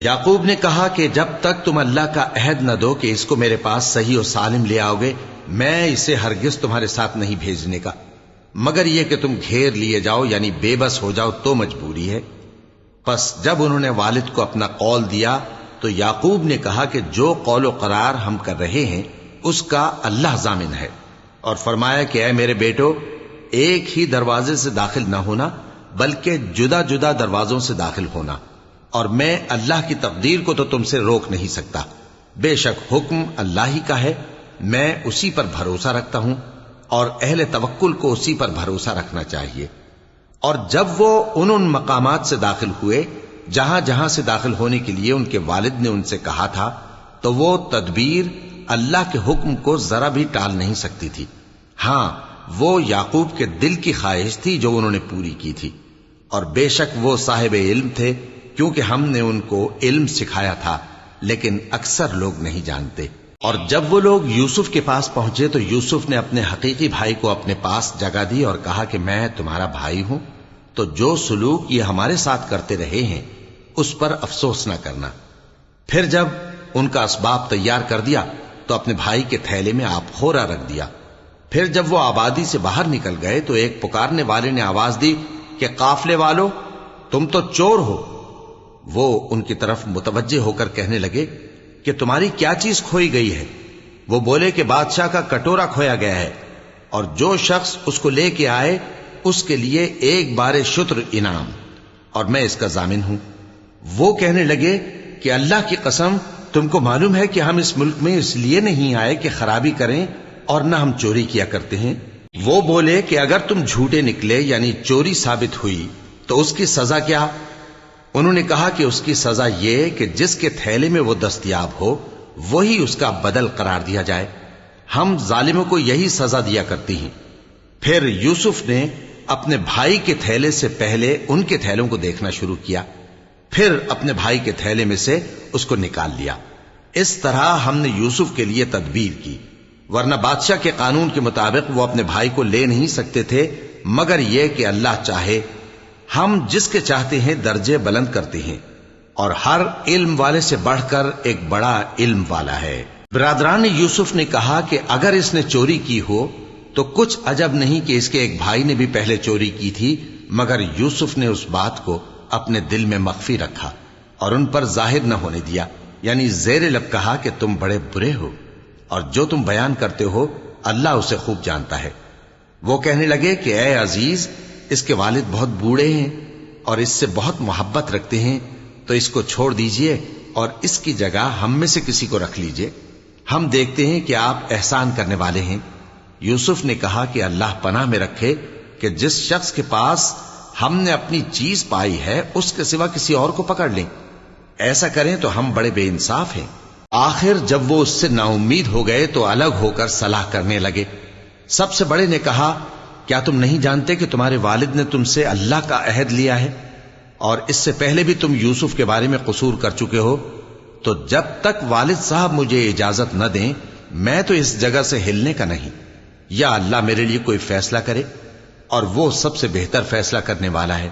یعقوب نے کہا کہ جب تک تم اللہ کا عہد نہ دو کہ اس کو میرے پاس صحیح و سالم لے آؤ گے، میں اسے ہرگز تمہارے ساتھ نہیں بھیجنے کا، مگر یہ کہ تم گھیر لیے جاؤ یعنی بے بس ہو جاؤ تو مجبوری ہے۔ پس جب انہوں نے والد کو اپنا قول دیا تو یعقوب نے کہا کہ جو قول و قرار ہم کر رہے ہیں اس کا اللہ ضامن ہے، اور فرمایا کہ اے میرے بیٹو، ایک ہی دروازے سے داخل نہ ہونا بلکہ جدا جدا دروازوں سے داخل ہونا، اور میں اللہ کی تقدیر کو تو تم سے روک نہیں سکتا، بے شک حکم اللہ ہی کا ہے، میں اسی پر بھروسہ رکھتا ہوں، اور اہل توکل کو اسی پر بھروسہ رکھنا چاہیے۔ اور جب وہ ان مقامات سے داخل ہوئے جہاں جہاں سے داخل ہونے کے لیے ان کے والد نے ان سے کہا تھا، تو وہ تدبیر اللہ کے حکم کو ذرا بھی ٹال نہیں سکتی تھی۔ ہاں، وہ یعقوب کے دل کی خواہش تھی جو انہوں نے پوری کی تھی، اور بے شک وہ صاحب علم تھے، کیونکہ ہم نے ان کو علم سکھایا تھا، لیکن اکثر لوگ نہیں جانتے۔ اور جب وہ لوگ یوسف کے پاس پہنچے تو یوسف نے اپنے حقیقی بھائی کو اپنے پاس جگہ دی اور کہا کہ میں تمہارا بھائی ہوں، تو جو سلوک یہ ہمارے ساتھ کرتے رہے ہیں اس پر افسوس نہ کرنا۔ پھر جب ان کا اسباب تیار کر دیا تو اپنے بھائی کے تھیلے میں آپ خورا رکھ دیا۔ پھر جب وہ آبادی سے باہر نکل گئے تو ایک پکارنے والے نے آواز دی کہ قافلے والو، تم تو چور ہو۔ وہ ان کی طرف متوجہ ہو کر کہنے لگے کہ تمہاری کیا چیز کھوئی گئی ہے؟ وہ بولے کہ بادشاہ کا کٹورا کھویا گیا ہے، اور جو شخص اس کو لے کے آئے اس کے لیے ایک بار شتر انعام، اور میں اس کا ضامن ہوں۔ وہ کہنے لگے کہ اللہ کی قسم، تم کو معلوم ہے کہ ہم اس ملک میں اس لیے نہیں آئے کہ خرابی کریں اور نہ ہم چوری کیا کرتے ہیں۔ وہ بولے کہ اگر تم جھوٹے نکلے یعنی چوری ثابت ہوئی تو اس کی سزا کیا؟ انہوں نے کہا کہ اس کی سزا یہ کہ جس کے تھیلے میں وہ دستیاب ہو وہی اس کا بدل قرار دیا جائے، ہم ظالموں کو یہی سزا دیا کرتی ہیں۔ پھر یوسف نے اپنے بھائی کے تھیلے سے پہلے ان کے تھیلوں کو دیکھنا شروع کیا، پھر اپنے بھائی کے تھیلے میں سے اس کو نکال لیا۔ اس طرح ہم نے یوسف کے لیے تدبیر کی، ورنہ بادشاہ کے قانون کے مطابق وہ اپنے بھائی کو لے نہیں سکتے تھے، مگر یہ کہ اللہ چاہے، ہم جس کے چاہتے ہیں درجے بلند کرتے ہیں، اور ہر علم والے سے بڑھ کر ایک بڑا علم والا ہے۔ برادران یوسف نے کہا کہ اگر اس نے چوری کی ہو تو کچھ عجب نہیں کہ اس کے ایک بھائی نے بھی پہلے چوری کی تھی، مگر یوسف نے اس بات کو اپنے دل میں مخفی رکھا اور ان پر ظاہر نہ ہونے دیا، یعنی زیر لب کہا کہ تم بڑے برے ہو، اور جو تم بیان کرتے ہو اللہ اسے خوب جانتا ہے۔ وہ کہنے لگے کہ اے عزیز، اس کے والد بہت بوڑھے ہیں اور اس سے بہت محبت رکھتے ہیں، تو اس کو چھوڑ دیجئے اور اس کی جگہ ہم میں سے کسی کو رکھ لیجئے، ہم دیکھتے ہیں کہ آپ احسان کرنے والے ہیں۔ یوسف نے کہا کہ اللہ پناہ میں رکھے کہ جس شخص کے پاس ہم نے اپنی چیز پائی ہے اس کے سوا کسی اور کو پکڑ لیں، ایسا کریں تو ہم بڑے بے انصاف ہیں۔ آخر جب وہ اس سے نا امید ہو گئے تو الگ ہو کر صلاح کرنے لگے۔ سب سے بڑے نے کہا، کیا تم نہیں جانتے کہ تمہارے والد نے تم سے اللہ کا عہد لیا ہے، اور اس سے پہلے بھی تم یوسف کے بارے میں قصور کر چکے ہو؟ تو جب تک والد صاحب مجھے اجازت نہ دیں میں تو اس جگہ سے ہلنے کا نہیں، یا اللہ میرے لیے کوئی فیصلہ کرے، اور وہ سب سے بہتر فیصلہ کرنے والا ہے۔